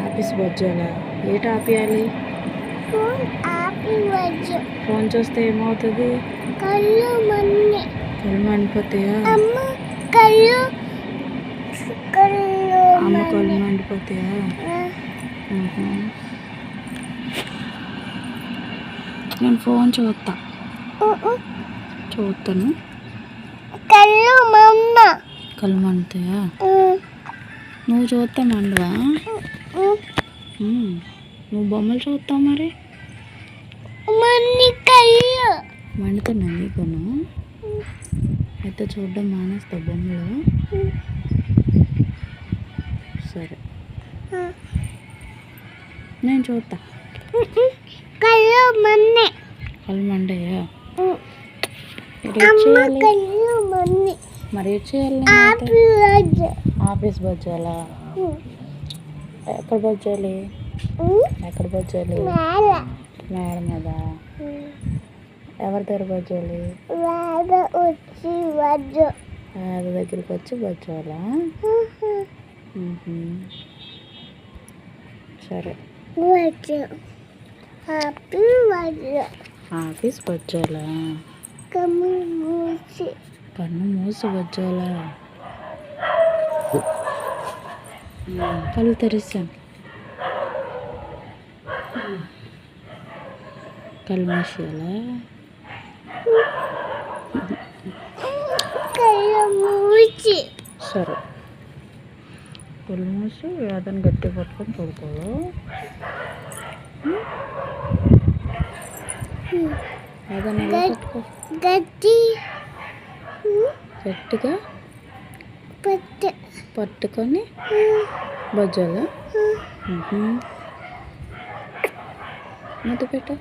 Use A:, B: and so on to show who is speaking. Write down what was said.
A: office బజ్జోలా ఏట ఆపియాలి phone చూస్తే ఏమవుతుంది కళ్ళు మండిపోతాయా అమ్మ కళ్ళు మండిపోతాయా నేను ఫోన్ చూస్తాను కళ్ళు మండుతాయా నువ్వు చూస్తా మండవా నువ్వు బొమ్మలు చూస్తావు మరి మండుతున్నా నీకును అయితే చూడడం మానేస్తావు బొమ్మలు సరే నేను చూస్తా కళ్ళు మండయా మరి చేయాలి ఆఫీస్ బజ్జాలా ఎక్కడ బజ్జాలి మేడ మీద ఎవరి దగ్గర బజ్జాలి అది దగ్గరికి వచ్చి బజ్జాలా సరే ఆఫీస్ బజ్జాలా కన్ను మూసి బజ్జాలా కళ్ళు తెరిస్తాను కళ్ళు మూసేయాలా సరే కళ్ళు మూసి ఏదైనా గట్టి పట్టుకొని పడుకోవాలి ఏదైనా గట్టిగా పట్టుకొని బజ్జాలా మూత పెట్టు